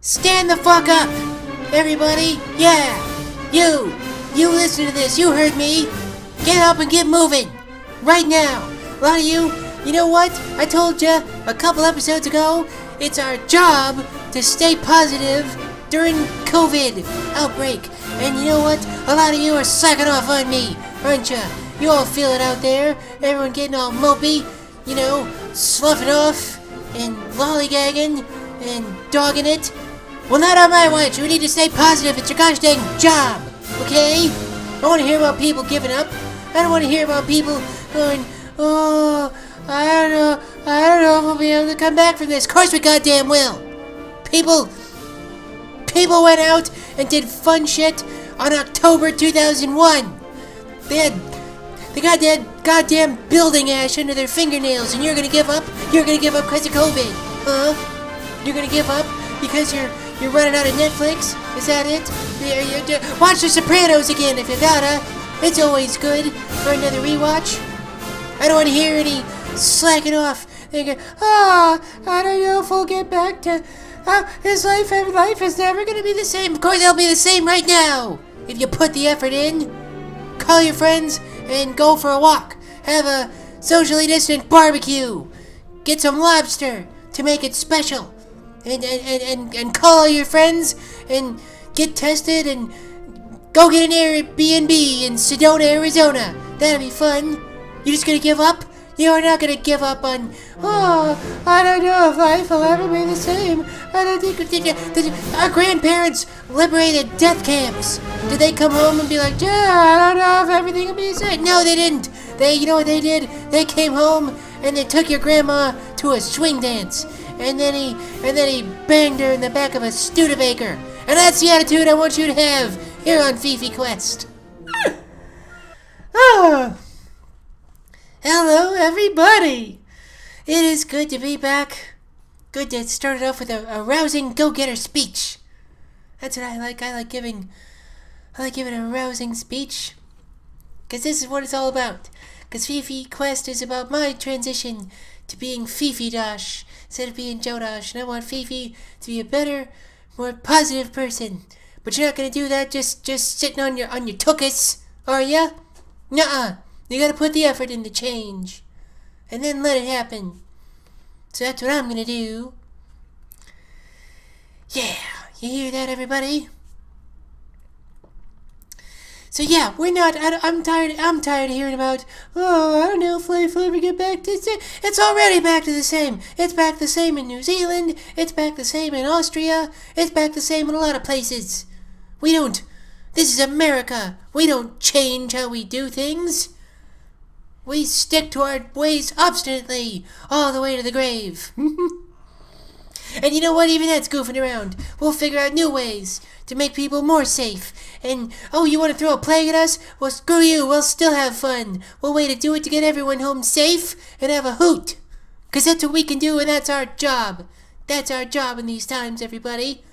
Stand the fuck up! Everybody, yeah! You listen to this, you heard me! Get up and get moving! Right now! A lot of you know what? I told you a couple episodes ago, it's our job to stay positive during COVID outbreak. And you know what? A lot of you are slacking off on me, aren't you? You all feel it out there. Everyone getting all mopey, sloughing off and lollygagging and dogging it. Well, not on my watch. We need to stay positive. It's your gosh dang job, okay? I want to hear about people giving up. I don't want to hear about people going, oh, I don't know if we'll be able to come back from this. Of course we goddamn will. People went out and did fun shit on October 2001. They had the goddamn building ash under their fingernails, and you're gonna give up? You're gonna give up because of COVID, huh? You're gonna give up because you're running out of Netflix? Is that it? Watch The Sopranos again if you gotta. It's always good for another rewatch. I don't want to hear any slacking off. Thinking, I don't know if we'll get back to his life. Life is never gonna be the same. Of course, it'll be the same right now if you put the effort in. Call your friends and go for a walk. Have a socially distant barbecue. Get some lobster to make it special. And call all your friends and get tested and go get an Airbnb in Sedona, Arizona. That'll be fun. You just gonna give up? You're not gonna give up on, I don't know if life will ever be the same. I don't think our grandparents liberated death camps. Did they come home and be like, I don't know if everything will be the same? No, they didn't. You know what they did? They came home and they took your grandma to a swing dance. And then he banged her in the back of a Studebaker. And that's the attitude I want you to have here on Fifi Quest. Hello, everybody. It is good to be back. Good to start it off with a rousing go-getter speech. That's what I like. I like giving a rousing speech. Because this is what it's all about. Because Fifi Quest is about my transition to being Fifi Dosch instead of being Joe Dosch. And I want Fifi to be a better, more positive person. But you're not going to do that just sitting on your tuchus, are ya? Nuh-uh. You gotta put the effort in to change. And then let it happen. So that's what I'm gonna do. Yeah, you hear that, everybody? So yeah, I'm tired of hearing about, I don't know if life will ever get back to the same. It's already back to the same. It's back the same in New Zealand. It's back the same in Austria. It's back the same in a lot of places. This is America. We don't change how we do things. We stick to our ways obstinately, all the way to the grave. And you know what? Even that's goofing around. We'll figure out new ways to make people more safe. And, you want to throw a plague at us? Well, screw you. We'll still have fun. We'll wait to do it to get everyone home safe and have a hoot. Because that's what we can do, and that's our job. That's our job in these times, everybody.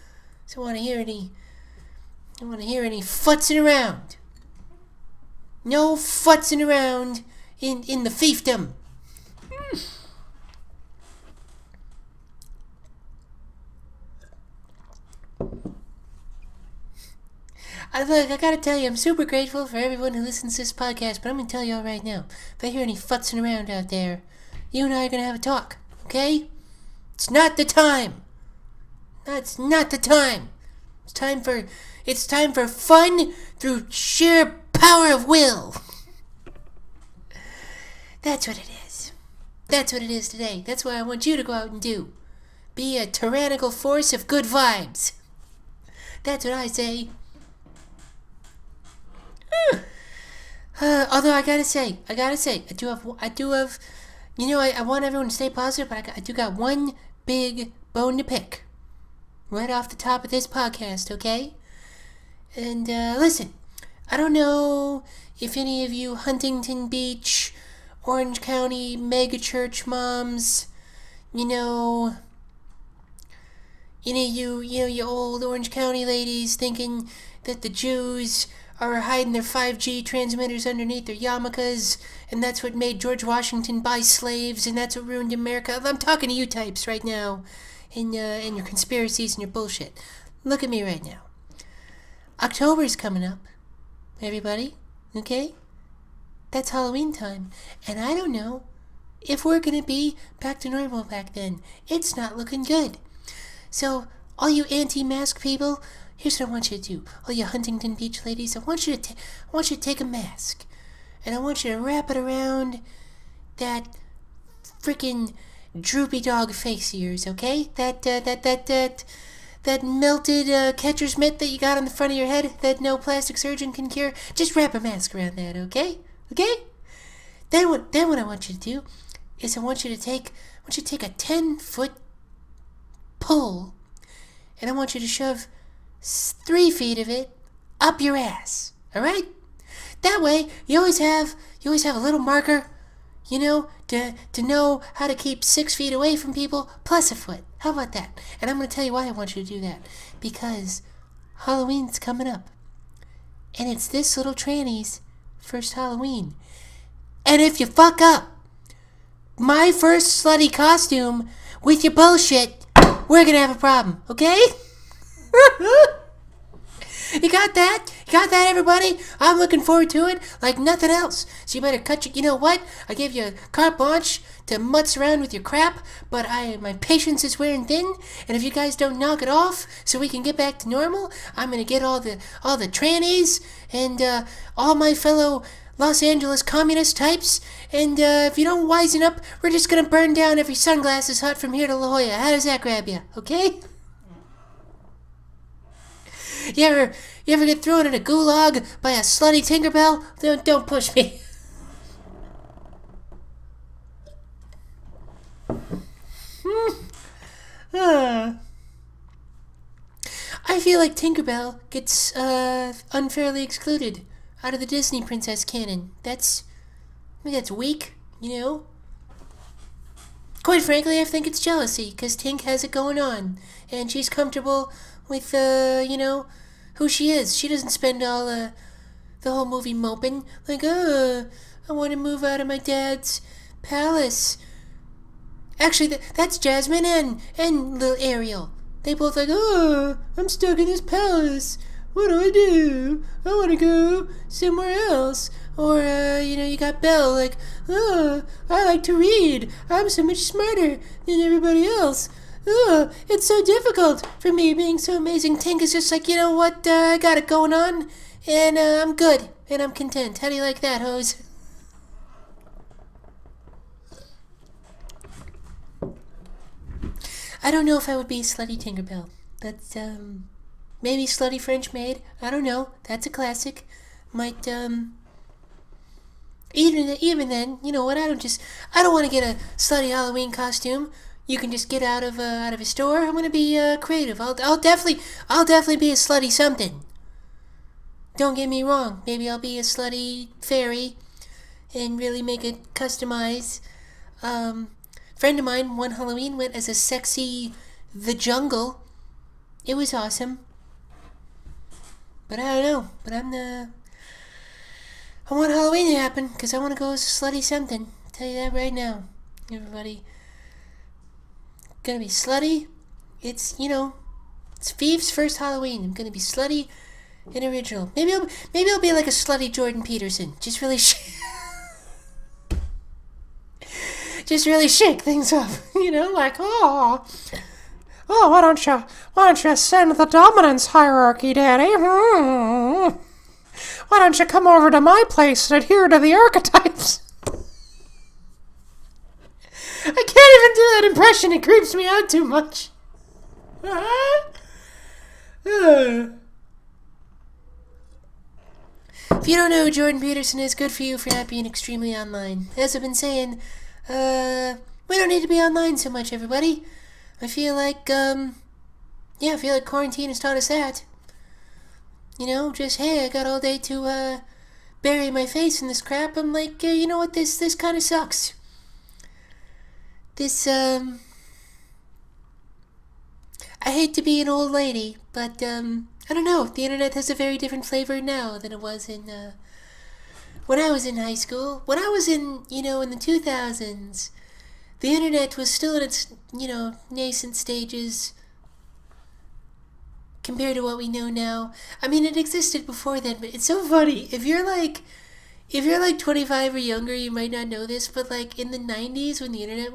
So I don't want to hear any futzing around. No futzing around in the fiefdom. I gotta tell you, I'm super grateful for everyone who listens to this podcast, but I'm gonna tell you all right now, if I hear any futzing around out there, you and I are gonna have a talk, okay? It's not the time. That's not the time. It's time for fun through sheer power of will. That's what it is. That's what it is today. That's what I want you to go out and do. Be a tyrannical force of good vibes. That's what I say. Although I gotta say, I do have, I want everyone to stay positive, but I do got one big bone to pick. Right off the top of this podcast, okay? And, listen, I don't know if any of you Huntington Beach, Orange County megachurch moms, you old Orange County ladies thinking that the Jews are hiding their 5G transmitters underneath their yarmulkes, and that's what made George Washington buy slaves, and that's what ruined America. I'm talking to you types right now. and your conspiracies and your bullshit. Look at me right now. October's coming up, everybody, okay? That's Halloween time, and I don't know if we're gonna be back to normal back then. It's not looking good. So, all you anti-mask people, here's what I want you to do. All you Huntington Beach ladies, I want you to take a mask, and I want you to wrap it around that freaking droopy dog face of yours, okay? That melted catcher's mitt that you got on the front of your head that no plastic surgeon can cure. Just wrap a mask around that, okay? Okay? Then what I want you to do is I want you to take a 10-foot pole, and I want you to shove 3 feet of it up your ass. All right? That way, you always have a little marker, you know, to know how to keep 6 feet away from people plus a foot. How about that? And I'm going to tell you why I want you to do that. Because Halloween's coming up. And it's this little tranny's first Halloween. And if you fuck up my first slutty costume with your bullshit, we're going to have a problem, okay? You got that? You got that, everybody? I'm looking forward to it like nothing else. So you better cut your... You know what? I gave you a carte blanche to mutz around with your crap, but my patience is wearing thin, and if you guys don't knock it off so we can get back to normal, I'm going to get all the trannies and all my fellow Los Angeles communist types, and if you don't wisen up, we're just going to burn down every sunglasses hut from here to La Jolla. How does that grab you? Okay? You ever get thrown in a gulag by a slutty Tinkerbell? Don't push me. I feel like Tinkerbell gets unfairly excluded out of the Disney Princess Canon. I think that's weak, you know? Quite frankly, I think it's jealousy, because Tink has it going on, and she's comfortable with, you know, who she is. She doesn't spend all the whole movie moping, like, I want to move out of my dad's palace. Actually, that's Jasmine and little Ariel. They both like, I'm stuck in this palace. What do? I want to go somewhere else. Or, you know, you got Belle, like, I like to read. I'm so much smarter than everybody else. It's so difficult for me being so amazing. Tink is just like, you know what, I got it going on, and I'm good, and I'm content. How do you like that, hose? I don't know if I would be slutty Tinkerbell. That's, maybe slutty French maid. I don't know. That's a classic. Might, even then, you know what, I don't want to get a slutty Halloween costume. You can just get out of a store. I'm gonna be creative. I'll definitely be a slutty something. Don't get me wrong. Maybe I'll be a slutty fairy, and really make it customized. Friend of mine one Halloween went as a sexy the jungle. It was awesome. But I don't know. But I want Halloween to happen because I want to go as a slutty something. I'll tell you that right now, everybody. Gonna be slutty. It's, you know, it's Fifi's first Halloween. I'm gonna be slutty and original. Maybe I'll be like a slutty Jordan Peterson. Just really shake things up. You know, like, why don't you send the dominance hierarchy, Daddy? Why don't you come over to my place and adhere to the archetypes? I can't even do that impression. It creeps me out too much. If you don't know who Jordan Peterson is, good for you for not being extremely online. As I've been saying, we don't need to be online so much, everybody. I feel like quarantine has taught us that. You know, just, hey, I got all day to bury my face in this crap. I'm like, you know what, this kind of sucks. I hate to be an old lady, but, I don't know, the internet has a very different flavor now than it was in, when I was in high school. When I was in, you know, in the 2000s, the internet was still in its, nascent stages compared to what we know now. I mean, it existed before then, but it's so funny. If you're like 25 or younger, you might not know this, but like in the 90s when the internet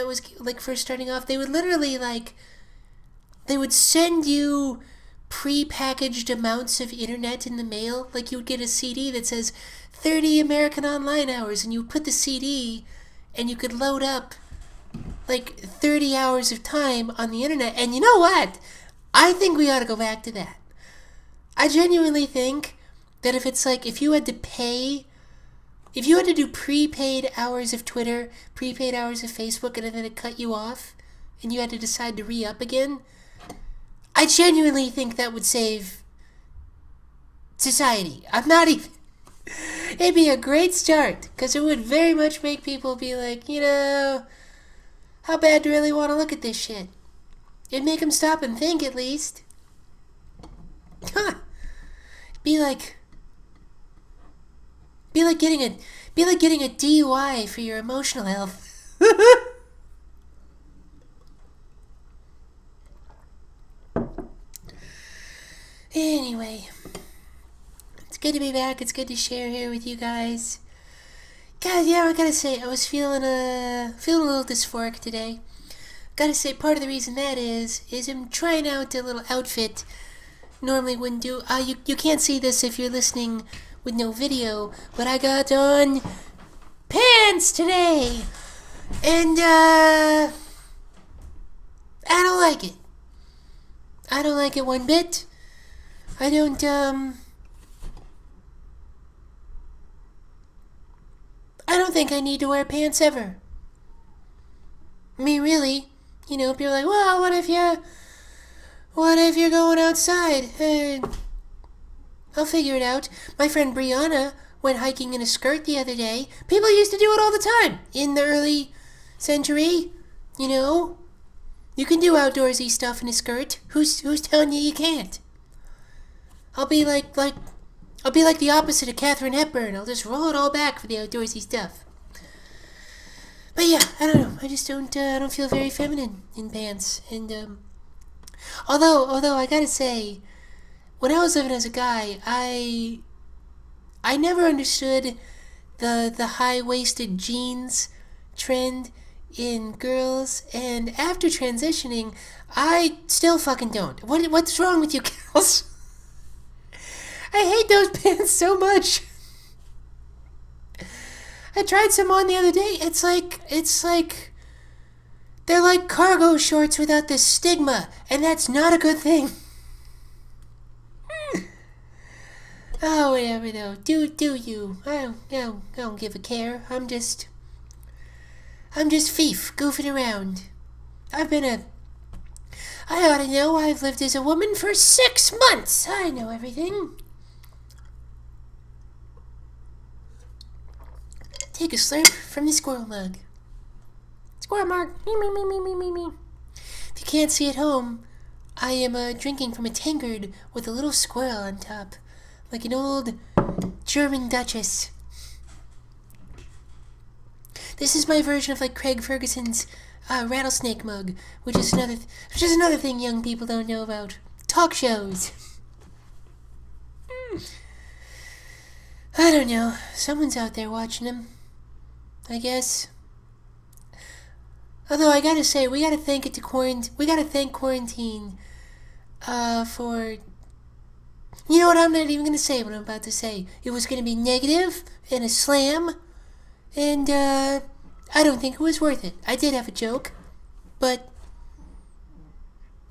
was like first starting off, they would literally they would send you pre-packaged amounts of internet in the mail. Like you would get a CD that says 30 American online hours, and you would put the CD and you could load up like 30 hours of time on the internet. And you know what? I think we ought to go back to that. I genuinely think that if you had to do prepaid hours of Twitter, prepaid hours of Facebook, and then it cut you off, and you had to decide to re-up again, I genuinely think that would save society. I'm not even... It'd be a great start, because it would very much make people be like, how bad do you really want to look at this shit? It'd make them stop and think, at least. Be like getting a DUI for your emotional health. Anyway, it's good to be back. It's good to share here with you guys. God, yeah, I gotta say, I was feeling a little dysphoric today. Gotta say, part of the reason that is I'm trying out a little outfit normally wouldn't do. You can't see this if you're listening with no video, but I got on pants today, and I don't like it. I don't like it one bit. I don't think I need to wear pants ever. I mean, really, people are like, well, what if you're going outside? I'll figure it out. My friend Brianna went hiking in a skirt the other day. People used to do it all the time in the early century. You can do outdoorsy stuff in a skirt. Who's telling you can't? I'll be like the opposite of Katharine Hepburn. I'll just roll it all back for the outdoorsy stuff. But yeah, I don't know. I just don't feel very feminine in pants. And although I gotta say, when I was living as a guy, I never understood the high-waisted jeans trend in girls, and after transitioning, I still fucking don't. What's wrong with you girls? I hate those pants so much. I tried some on the other day. It's like they're like cargo shorts without the stigma, and that's not a good thing. Oh, whatever though. Do you? I don't give a care. I'm just Fief, goofing around. I ought to know. I've lived as a woman for 6 months. I know everything. Take a slurp from the squirrel mug. Squirrel mug. Me. If you can't see at home, I am drinking from a tankard with a little squirrel on top, like an old German duchess. This is my version of like Craig Ferguson's rattlesnake mug, which is another thing young people don't know about. Talk shows. I don't know. Someone's out there watching them, I guess. Although I gotta say, we gotta thank quarantine for. You know what? I'm not even gonna say what I'm about to say. It was gonna be negative and a slam, and I don't think it was worth it. I did have a joke, but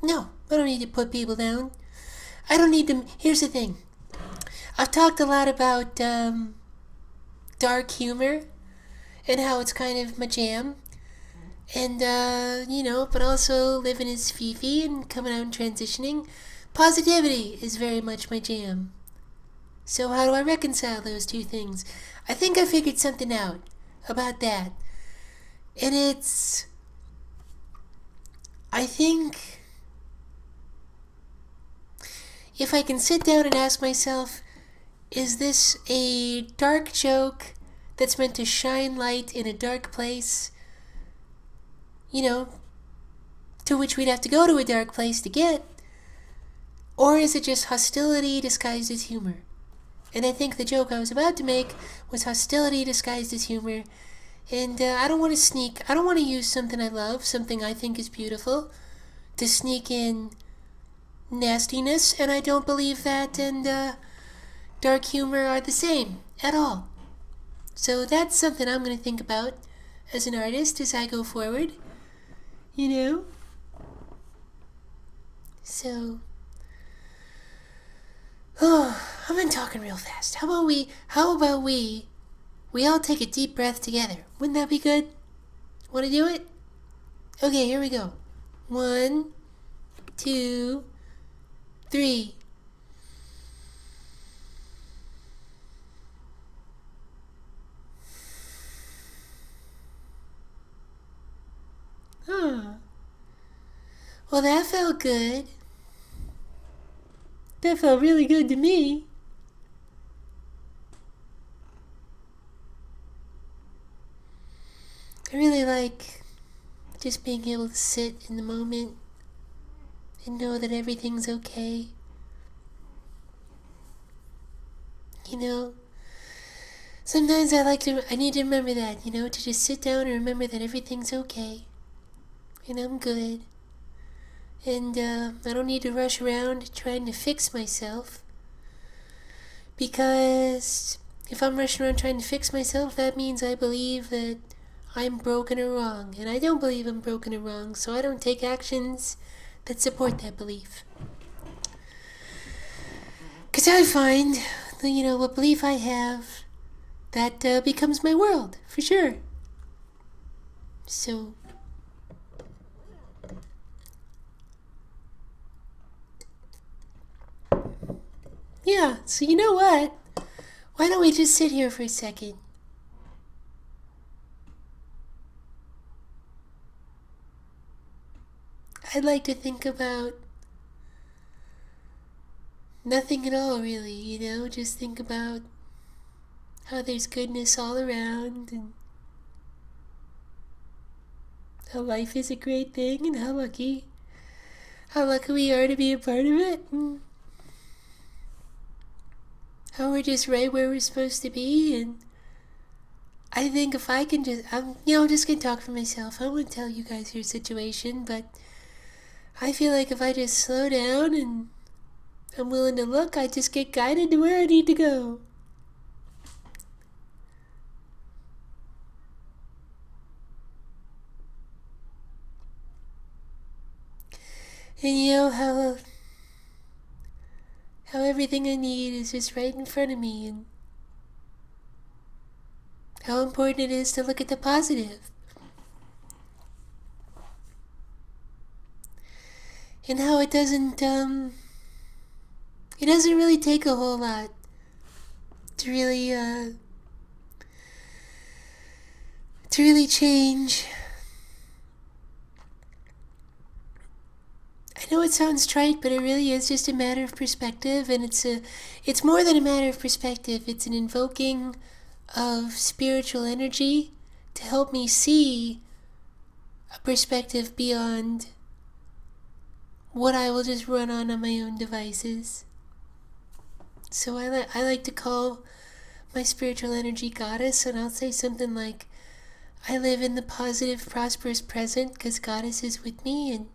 no, I don't need to put people down. I don't need to. Here's the thing. I've talked a lot about dark humor and how it's kind of my jam. And, but also living as Fifi and coming out and transitioning. Positivity is very much my jam. So how do I reconcile those two things? I think I figured something out about that. And it's... I think... if I can sit down and ask myself, is this a dark joke that's meant to shine light in a dark place, you know, to which we'd have to go to a dark place to get? Or is it just hostility disguised as humor? And I think the joke I was about to make was hostility disguised as humor. And I don't want to use something I love, something I think is beautiful, to sneak in nastiness. And I don't believe that and dark humor are the same at all. So that's something I'm going to think about as an artist as I go forward. You know? So... oh, I've been talking real fast. How about we all take a deep breath together? Wouldn't that be good? Want to do it? Okay, here we go. 1, 2, 3. Huh. Well, that felt good. That felt really good to me. I really like just being able to sit in the moment and know that everything's okay. You know, sometimes I need to remember that, you know, to just sit down and remember that everything's okay. And I'm good. And I don't need to rush around trying to fix myself. Because if I'm rushing around trying to fix myself, that means I believe that I'm broken or wrong. And I don't believe I'm broken or wrong, so I don't take actions that support that belief. Because I find, you know, what belief I have, that becomes my world, for sure. So... yeah, so you know what? Why don't we just sit here for a second? I'd like to think about nothing at all, really, you know? Just think about how there's goodness all around and how life is a great thing and how lucky we are to be a part of it. And how we're just right where we're supposed to be. And I think if I can I'm just gonna talk for myself. I won't tell you guys your situation, but I feel like if I just slow down and I'm willing to look, I just get guided to where I need to go. And you know how everything I need is just right in front of me, and how important it is to look at the positive. And how it doesn't really take a whole lot to really change. I know it sounds trite, but it really is just a matter of perspective, and it's more than a matter of perspective. It's an invoking of spiritual energy to help me see a perspective beyond what I will just run on my own devices. So I like to call my spiritual energy goddess, and I'll say something like, I live in the positive, prosperous present because goddess is with me, and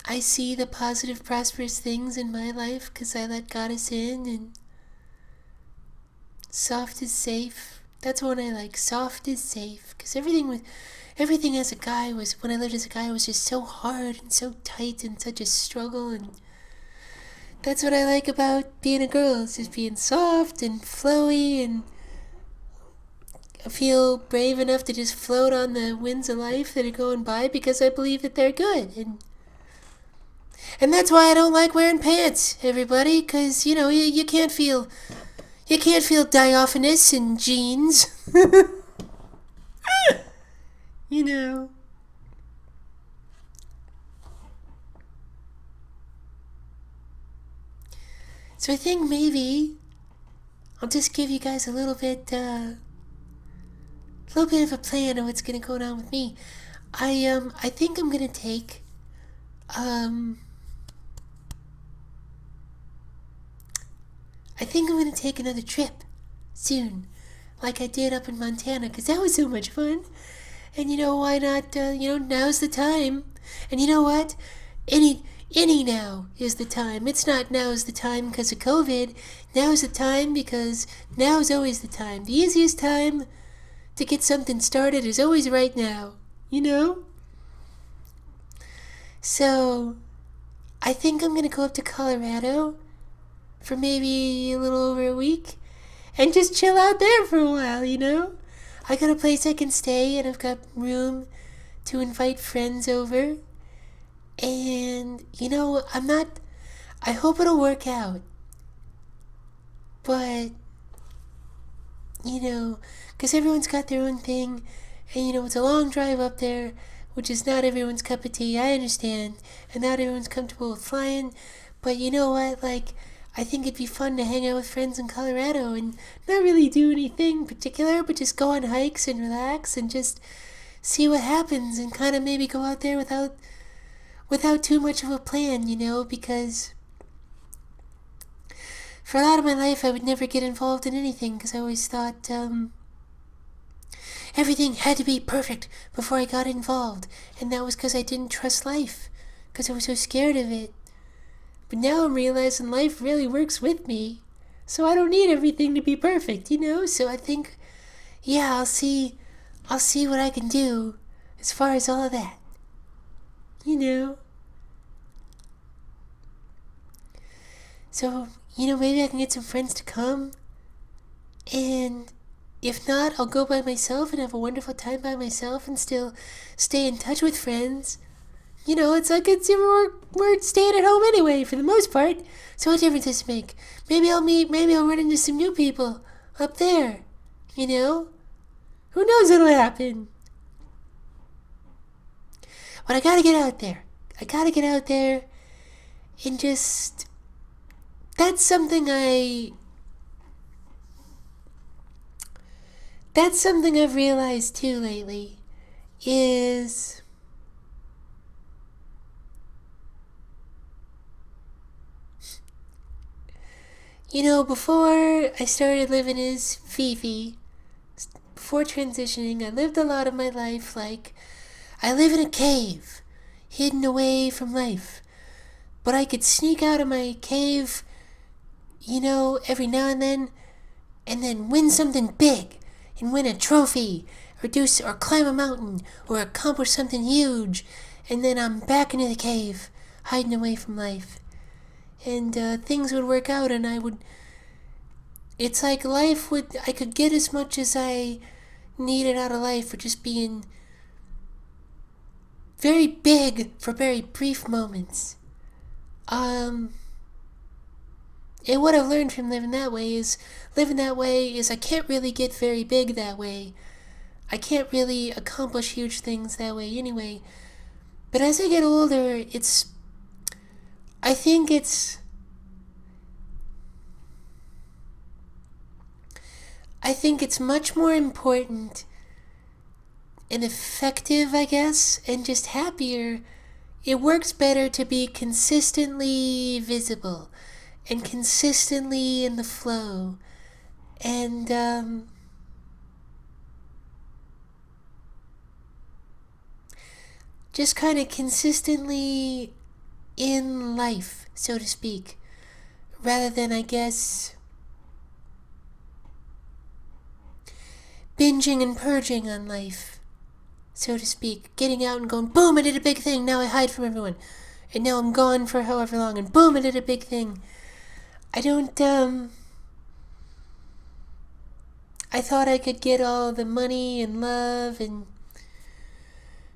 I see the positive, prosperous things in my life because I let goddess in, and soft is safe. That's one I like. Soft is safe, because everything as a guy when I lived as a guy, was just so hard and so tight and such a struggle. And that's what I like about being a girl, is just being soft and flowy, and I feel brave enough to just float on the winds of life that are going by because I believe that they're good. And that's why I don't like wearing pants, everybody, because, you know, you can't feel diaphanous in jeans. You know. So I think maybe I'll just give you guys a little bit of a plan of what's gonna go on with me. I think I'm gonna take, another trip soon, like I did up in Montana, because that was so much fun. And why not, now's the time. And you know what? Any now is the time. It's not now's the time because of COVID. Now's the time because now's always the time. The easiest time to get something started is always right now, So, I think I'm going to go up to Colorado for maybe a little over a week and just chill out there for a while, I got a place I can stay and I've got room to invite friends over. And, I hope it'll work out. But, because everyone's got their own thing. And, it's a long drive up there, which is not everyone's cup of tea, I understand. And not everyone's comfortable with flying. But you know what, I think it'd be fun to hang out with friends in Colorado and not really do anything particular, but just go on hikes and relax and just see what happens and kind of maybe go out there without too much of a plan, because for a lot of my life I would never get involved in anything because I always thought everything had to be perfect before I got involved, and that was because I didn't trust life, because I was so scared of it. But now I'm realizing life really works with me, so I don't need everything to be perfect, So I think, I'll see what I can do as far as all of that, So, maybe I can get some friends to come, and if not, I'll go by myself and have a wonderful time by myself and still stay in touch with friends. We're staying at home anyway, for the most part. So what difference does it make? Maybe I'll run into some new people up there. Who knows what'll happen? But I gotta get out there. And just, that's something I've realized too lately, is before I started living as Fifi, before transitioning, I lived a lot of my life like I live in a cave, hidden away from life. But I could sneak out of my cave, every now and then win something big, and win a trophy, or climb a mountain, or accomplish something huge, and then I'm back into the cave, hiding away from life. And things would work out, and it's like I could get as much as I needed out of life for just being very big for very brief moments. And what I've learned from living that way is I can't really get very big that way. I can't really accomplish huge things that way anyway. But as I get older, I think it's much more important and effective, I guess, and just happier. It works better to be consistently visible and consistently in the flow, and just kind of consistently in life, so to speak, rather than, I guess, binging and purging on life, so to speak, getting out and going, boom, I did a big thing, now I hide from everyone, and now I'm gone for however long, and boom, I did a big thing. I thought I could get all the money and love and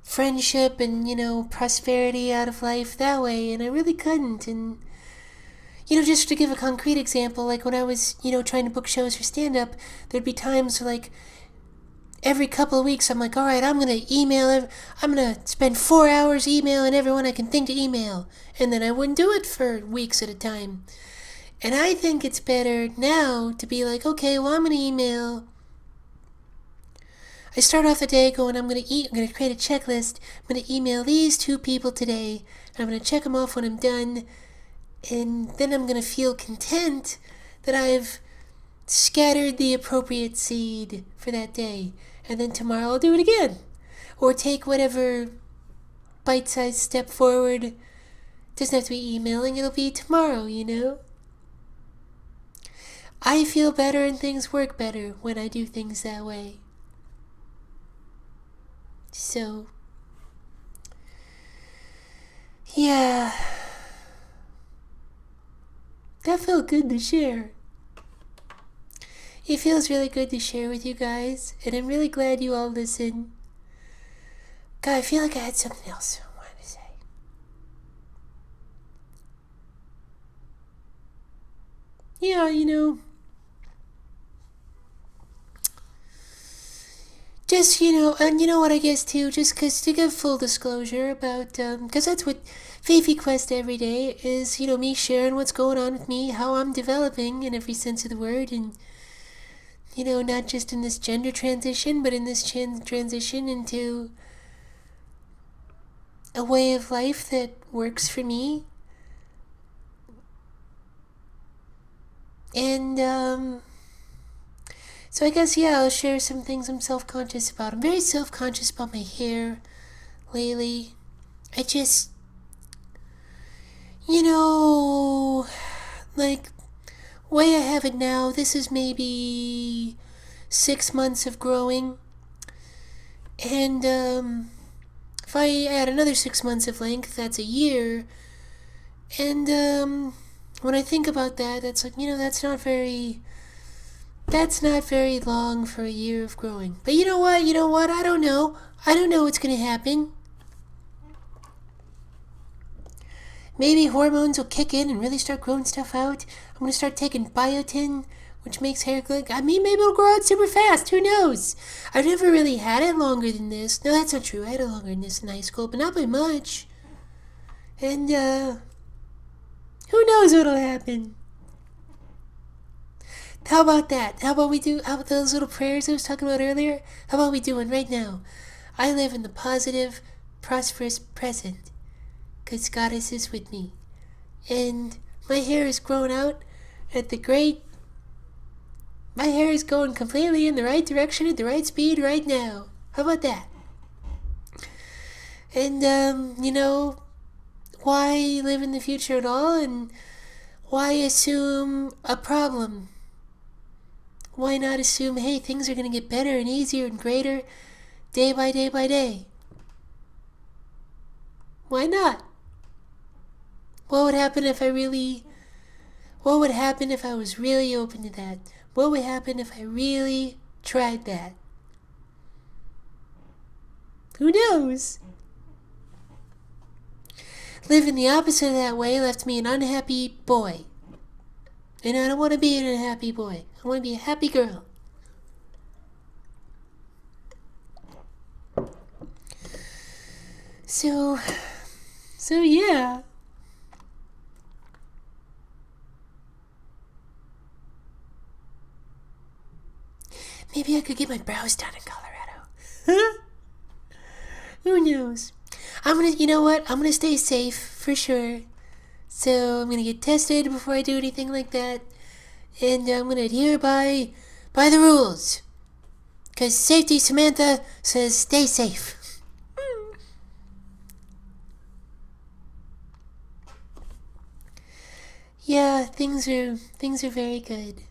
friendship and, prosperity out of life that way, and I really couldn't. And, just to give a concrete example, like when I was, trying to book shows for stand-up, there'd be times like every couple of weeks I'm like, all right, I'm going to spend 4 hours emailing everyone I can think to email, and then I wouldn't do it for weeks at a time. And I think it's better now to be like, okay, well, I'm going to email. I start off the day going, I'm going to create a checklist. I'm going to email these 2 people today. And I'm going to check them off when I'm done. And then I'm going to feel content that I've scattered the appropriate seed for that day. And then tomorrow I'll do it again. Or take whatever bite-sized step forward. Doesn't have to be emailing, it'll be tomorrow, you know? I feel better and things work better when I do things that way. So, yeah. That felt good to share. It feels really good to share with you guys, and I'm really glad you all listen. God, I feel like I had something else I wanted to say. Yeah, you know, just, you know, and you know what, I guess too, just because to give full disclosure about, because that's what Fifi Quest every day is, you know, me sharing what's going on with me, how I'm developing in every sense of the word, and, you know, not just in this gender transition, but in this transition into a way of life that works for me. And, so I guess, yeah, I'll share some things I'm self-conscious about. I'm very self-conscious about my hair lately. I just, you know, like, way I have it now, this is maybe 6 months of growing. And, if I add another 6 months of length, that's a year. And, when I think about that, that's like, you know, that's not very long for a year of growing. But you know what? I don't know. I don't know what's going to happen. Maybe hormones will kick in and really start growing stuff out. I'm going to start taking biotin, which makes hair look. I mean, maybe it'll grow out super fast. Who knows? I've never really had it longer than this. No, that's not true. I had it longer than this in high school, but not by much. And, who knows what'll happen? How about that? How about those little prayers I was talking about earlier? How about we do one right now? I live in the positive, prosperous present, because Goddess is with me. And my hair is growing out my hair is going completely in the right direction at the right speed right now. How about that? And, you know, why live in the future at all, and why assume a problem? Why not assume, hey, things are going to get better and easier and greater day by day by day? Why not? What would happen if I was really open to that? What would happen if I really tried that? Who knows? Living the opposite of that way left me an unhappy boy. And I don't want to be an unhappy boy. I want to be a happy girl. So yeah. Maybe I could get my brows done in Colorado. Who knows? You know what? I'm gonna stay safe for sure. So I'm gonna get tested before I do anything like that. And I'm gonna adhere by the rules. 'Cause Safety Samantha says stay safe. Yeah, things are very good.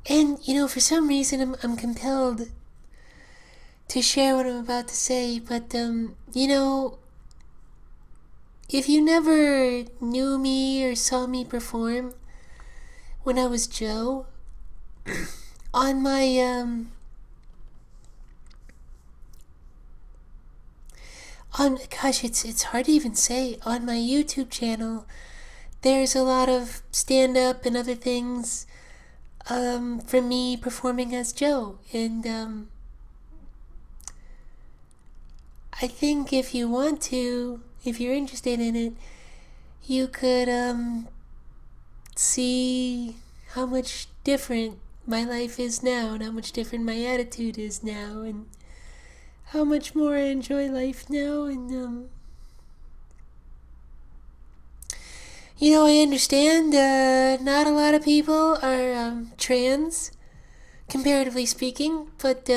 And, you know, for some reason I'm compelled to share what I'm about to say, but, you know, if you never knew me or saw me perform when I was Joe, on my, it's hard to even say, on my YouTube channel, there's a lot of stand-up and other things, from me performing as Joe, and, I think if you want to, if you're interested in it, you could see how much different my life is now and how much different my attitude is now and how much more I enjoy life now. And I understand not a lot of people are trans, comparatively speaking, but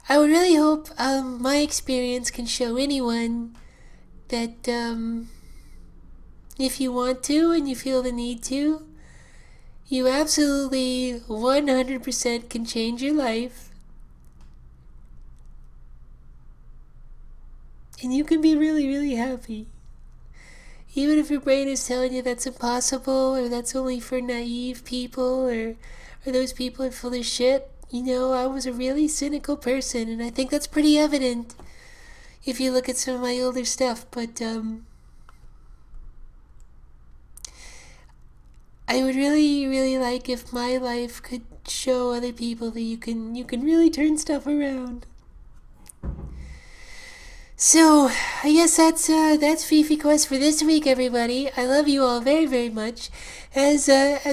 I would really hope my experience can show anyone that if you want to and you feel the need to, you absolutely 100% can change your life. And you can be really, really happy. Even if your brain is telling you that's impossible, or that's only for naive people, or those people are full of shit. I was a really cynical person, and I think that's pretty evident if you look at some of my older stuff. But I would really, really like if my life could show other people that you can really turn stuff around. So, I guess that's Fifi Quest for this week, everybody. I love you all very, very much. As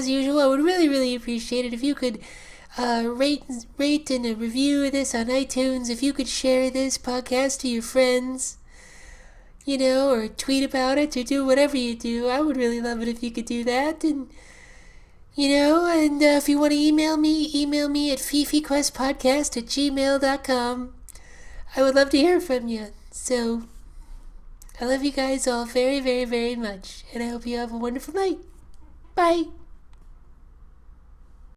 usual, I would really, really appreciate it if you could rate and review this on iTunes. If you could share this podcast to your friends, or tweet about it, or do whatever you do. I would really love it if you could do that. And if you want to email me at fifiquestpodcast@gmail.com. I would love to hear from you. So, I love you guys all very, very, very much, and I hope you have a wonderful night. Bye.